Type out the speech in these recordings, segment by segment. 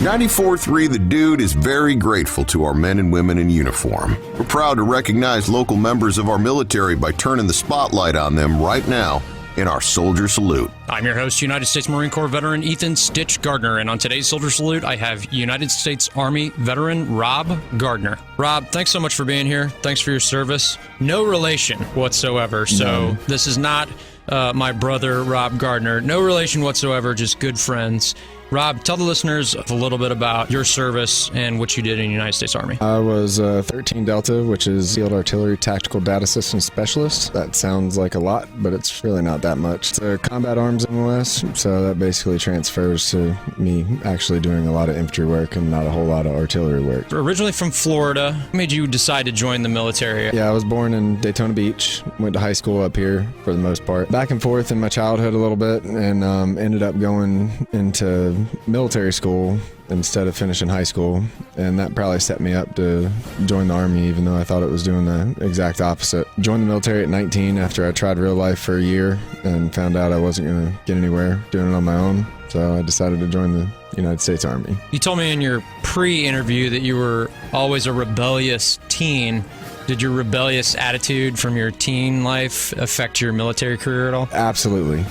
94.3 The Dude is very grateful to our men and women in uniform. We're proud to recognize local members of our military by turning the spotlight on them right now in our Soldier Salute. I'm your host, United States Marine Corps veteran Ethan Stitch Gardner, and on today's Soldier Salute, I have United States Army veteran Rob Gardner. Rob, thanks so much for being here. Thanks for your service. No relation whatsoever, so This is not my brother, Rob Gardner. No relation whatsoever, just good friends. Rob, tell the listeners a little bit about your service and what you did in the United States Army. I was 13 Delta, which is Field Artillery Tactical Data System Specialist. That sounds like a lot, but it's really not that much. It's a combat arms MOS, so that basically transfers to me actually doing a lot of infantry work and not a whole lot of artillery work. Originally from Florida, what made you decide to join the military? Yeah, I was born in Daytona Beach, went to high school up here for the most part. Back and forth in my childhood a little bit, and ended up going into military school instead of finishing high school, and that probably set me up to join the Army, even though I thought it was doing the exact opposite. Joined the military at 19 after I tried real life for a year and found out I wasn't going to get anywhere doing it on my own, so I decided to join the United States Army. You told me in your pre-interview that you were always a rebellious teen. Did your rebellious attitude from your teen life affect your military career at all? Absolutely.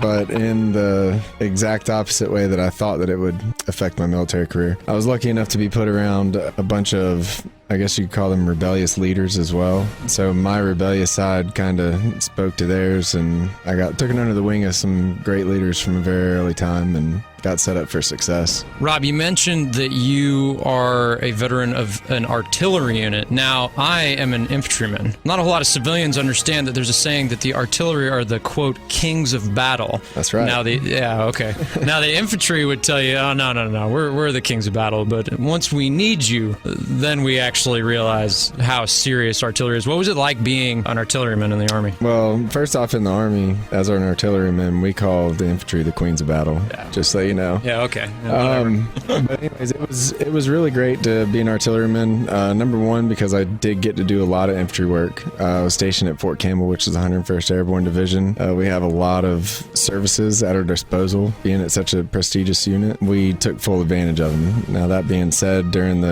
But in the exact opposite way that I thought that it would affect my military career. I was lucky enough to be put around a bunch of, I guess you could call them rebellious leaders as well. So my rebellious side kind of spoke to theirs, and I got taken under the wing of some great leaders from a very early time and got set up for success. Rob, you mentioned that you are a veteran of an artillery unit. Now, I am an infantryman. Not a whole lot of civilians understand that there's a saying that the artillery are the, quote, kings of battle. That's right. Now, Now, the infantry would tell you, oh, no, we're the kings of battle. But once we need you, then we actually realize how serious artillery is. What was it like being an artilleryman in the Army? Well, first off, in the Army, as an artilleryman, we call the infantry the queens of battle. Yeah. Just so you know. Yeah, okay. But anyways, it was really great to be an artilleryman. Number one, because I did get to do a lot of infantry work. I was stationed at Fort Campbell, which is the 101st Airborne Division. We have a lot of services at our disposal. Being at such a prestigious unit, we took full advantage of them. Now, that being said, during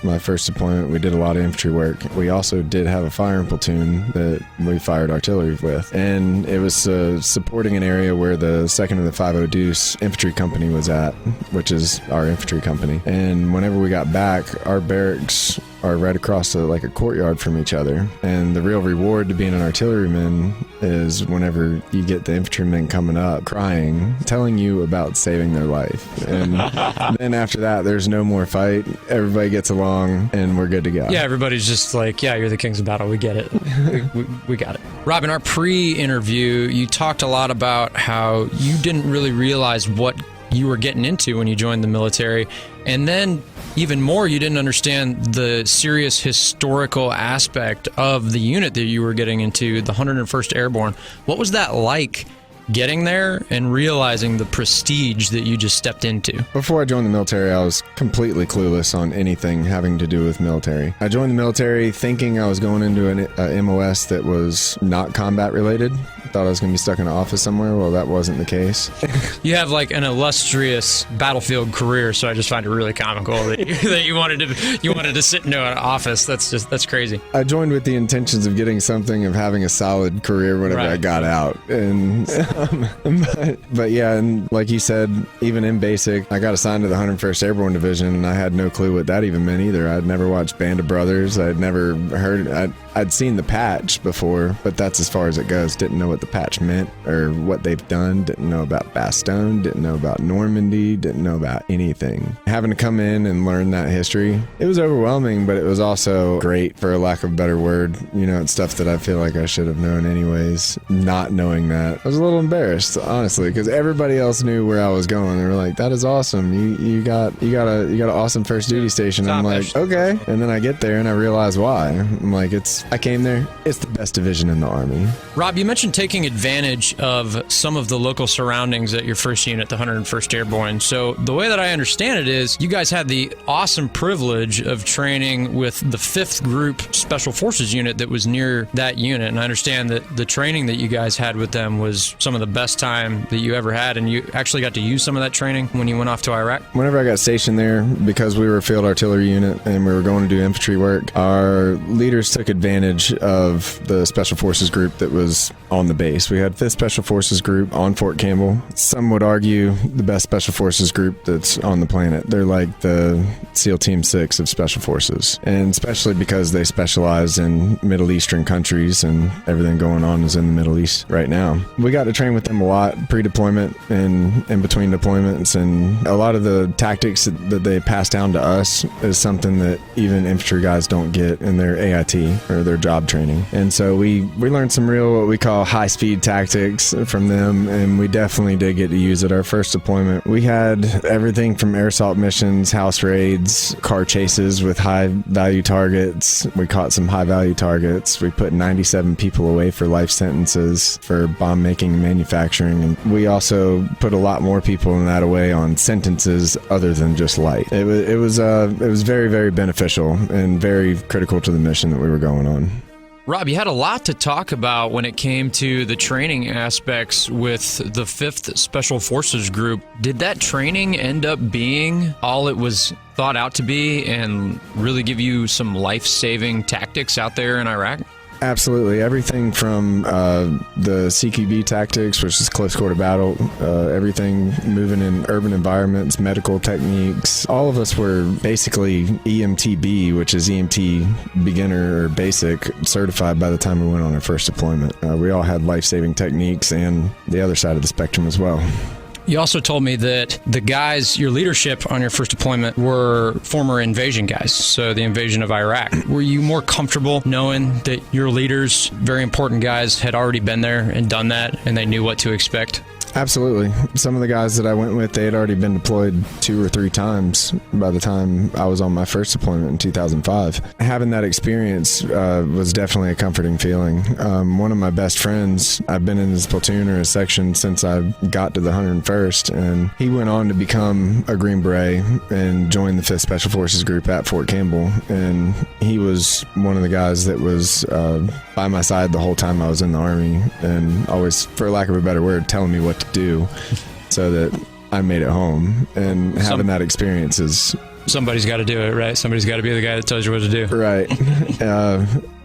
my first deployment, we did a lot of infantry work. We also did have a firing platoon that we fired artillery with, and it was supporting an area where the 2nd and the 50 Deuce Infantry Company was at, which is our infantry company. And whenever we got back, our barracks are right across like a courtyard from each other. And the real reward to being an artilleryman is whenever you get the infantrymen coming up crying, telling you about saving their life. And then after that, there's no more fight. Everybody gets along and we're good to go. Yeah, everybody's just like, yeah, you're the kings of battle. We get it. we got it. Rob, in our pre-interview, you talked a lot about how you didn't really realize what you were getting into when you joined the military. And then even more, you didn't understand the serious historical aspect of the unit that you were getting into, the 101st Airborne. What was that like getting there and realizing the prestige that you just stepped into? Before I joined the military, I was completely clueless on anything having to do with military. I joined the military thinking I was going into an MOS that was not combat related. Thought I was going to be stuck in an office somewhere. Well, that wasn't the case. You have like an illustrious battlefield career, so I just find it really comical that you wanted to sit into an office. That's crazy. I joined with the intentions of getting something, of having a solid career whenever I got out. And but yeah, and like you said, even in basic, I got assigned to the 101st Airborne Division, and I had no clue what that even meant either. I'd never watched Band of Brothers. I'd never heard. I'd seen the patch before, but that's as far as it goes. Didn't know what the patch meant or what they've done. Didn't know about Bastogne. Didn't know about Normandy. Didn't know about anything. Having to come in and learn that history, it was overwhelming, but it was also great, for a lack of a better word. You know, it's stuff that I feel like I should have known anyways. Not knowing that, I was a little embarrassed, honestly, because everybody else knew where I was going. They were like, "That is awesome. You got an awesome first duty station." I'm like, okay. And then I get there and I realize why. I'm like, I came there, it's the best division in the Army. Rob, you mentioned taking advantage of some of the local surroundings at your first unit, the 101st Airborne. So the way that I understand it is you guys had the awesome privilege of training with the 5th Group Special Forces unit that was near that unit. And I understand that the training that you guys had with them was some some of the best time that you ever had, and you actually got to use some of that training when you went off to Iraq? Whenever I got stationed there, because we were a field artillery unit and we were going to do infantry work, our leaders took advantage of the Special Forces group that was on the base. We had 5th Special Forces group on Fort Campbell. Some would argue the best Special Forces group that's on the planet. They're like the SEAL Team 6 of Special Forces, and especially because they specialize in Middle Eastern countries, and everything going on is in the Middle East right now. We got to train with them a lot pre-deployment and in between deployments, and a lot of the tactics that they pass down to us is something that even infantry guys don't get in their AIT or their job training. And so we learned some real, what we call high-speed tactics from them, and we definitely did get to use it. Our first deployment, we had everything from air assault missions, house raids, car chases with high-value targets. We caught some high-value targets. We put 97 people away for life sentences for bomb making and manufacturing, and we also put a lot more people than that away on sentences other than just light. It was very, very beneficial and very critical to the mission that we were going on. Rob, you had a lot to talk about when it came to the training aspects with the 5th Special Forces Group. Did that training end up being all it was thought out to be and really give you some life-saving tactics out there in Iraq? Absolutely. Everything from the CQB tactics, which is close quarter battle, everything moving in urban environments, medical techniques. All of us were basically EMTB, which is EMT beginner or basic, certified by the time we went on our first deployment. We all had life-saving techniques and the other side of the spectrum as well. You also told me that the guys, your leadership on your first deployment, were former invasion guys, so the invasion of Iraq. Were you more comfortable knowing that your leaders, very important guys, had already been there and done that, and they knew what to expect? Absolutely. Some of the guys that I went with, they had already been deployed 2 or 3 times by the time I was on my first deployment in 2005. Having that experience was definitely a comforting feeling. One of my best friends, I've been in his platoon or his section since I got to the 101st, and he went on to become a Green Beret and join the 5th Special Forces Group at Fort Campbell, and he was one of the guys that was by my side the whole time I was in the Army, and always, for lack of a better word, telling me what to do so that I made it home. And having that experience is... Somebody's got to do it, right? Somebody's got to be the guy that tells you what to do. Right.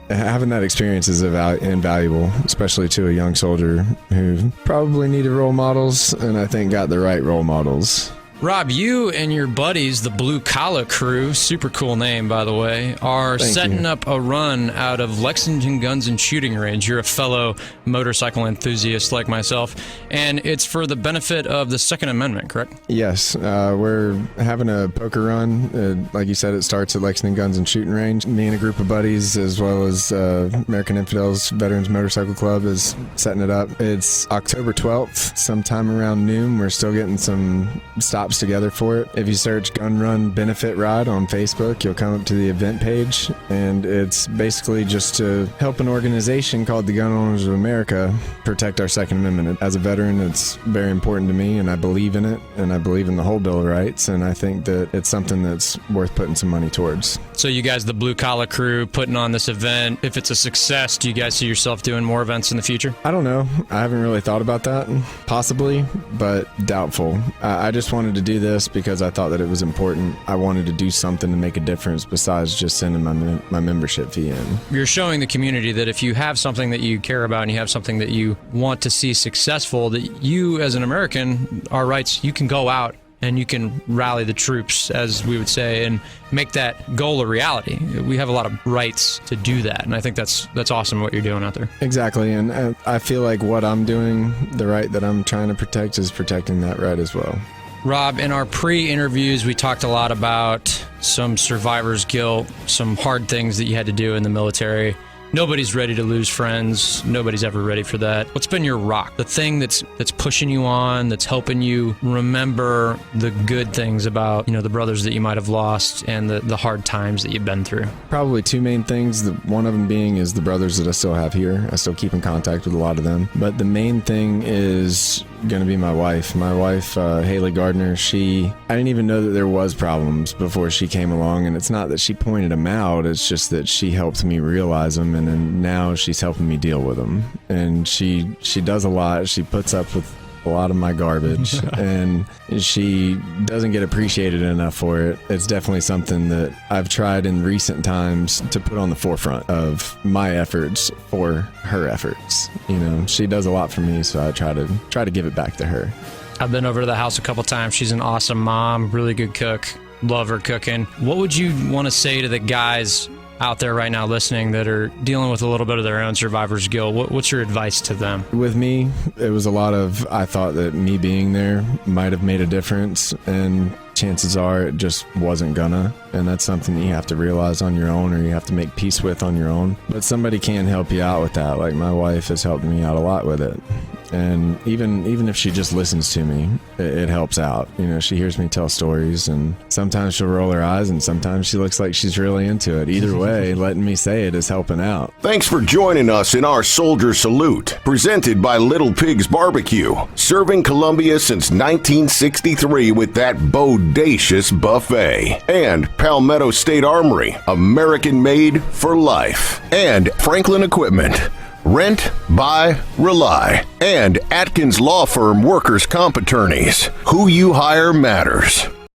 Having that experience is invaluable, especially to a young soldier who probably needed role models, and I think got the right role models. Rob, you and your buddies, the Blue Collar Crew, super cool name, by the way, are setting up a run out of Lexington Guns and Shooting Range. You're a fellow motorcycle enthusiast like myself, and it's for the benefit of the Second Amendment, correct? Yes, we're having a poker run. Like you said, it starts at Lexington Guns and Shooting Range. Me and a group of buddies, as well as American Infidels Veterans Motorcycle Club, is setting it up. It's October 12th, sometime around noon. We're still getting some stops together for it. If you search Gun Run Benefit Ride on Facebook, you'll come up to the event page, and it's basically just to help an organization called the Gun Owners of America protect our Second Amendment. As a veteran, it's very important to me, and I believe in it, and I believe in the whole Bill of Rights, and I think that it's something that's worth putting some money towards. So you guys, the Blue Collar Crew, putting on this event, if it's a success, do you guys see yourself doing more events in the future? I don't know. I haven't really thought about that. Possibly, but doubtful. I just wanted to do this because I thought that it was important. I wanted to do something to make a difference besides just sending my membership fee in. You're showing the community that if you have something that you care about and you have something that you want to see successful, that you as an American, our rights, you can go out and you can rally the troops, as we would say, and make that goal a reality. We have a lot of rights to do that, and I think that's awesome what you're doing out there. Exactly, and I feel like what I'm doing, the right that I'm trying to protect, is protecting that right as well. Rob, in our pre-interviews, we talked a lot about some survivor's guilt, some hard things that you had to do in the military. Nobody's ready to lose friends. Nobody's ever ready for that. What's been your rock? The thing that's pushing you on, that's helping you remember the good things about, the brothers that you might have lost and the hard times that you've been through? Probably 2 main things. One of them being is the brothers that I still have here. I still keep in contact with a lot of them. But the main thing is going to be my wife. My wife, Haley Gardner, I didn't even know that there was problems before she came along. And it's not that she pointed them out. It's just that she helped me realize them. And then now she's helping me deal with them. And she does a lot. She puts up with a lot of my garbage and she doesn't get appreciated enough for it. It's definitely something that I've tried in recent times to put on the forefront of my efforts for her efforts. You know, she does a lot for me, so I try to give it back to her. I've been over to the house a couple times. She's an awesome mom, really good cook. Love her cooking. What would you want to say to the guys out there right now listening that are dealing with a little bit of their own survivor's guilt? What's your advice to them? With me, it was a lot of, I thought that me being there might have made a difference, and chances are it just wasn't gonna. And that's something that you have to realize on your own, or you have to make peace with on your own. But somebody can help you out with that. Like my wife has helped me out a lot with it. And even if she just listens to me, it helps out. You know, she hears me tell stories, and sometimes she'll roll her eyes, and sometimes she looks like she's really into it. Either way, letting me say it is helping out. Thanks for joining us in our Soldier Salute, presented by Little Pig's Barbecue, serving Columbia since 1963 with that bodacious buffet. And Palmetto State Armory, American made for life. And Franklin Equipment, rent, buy, rely. And Atkins Law Firm Workers' Comp Attorneys. Who you hire matters.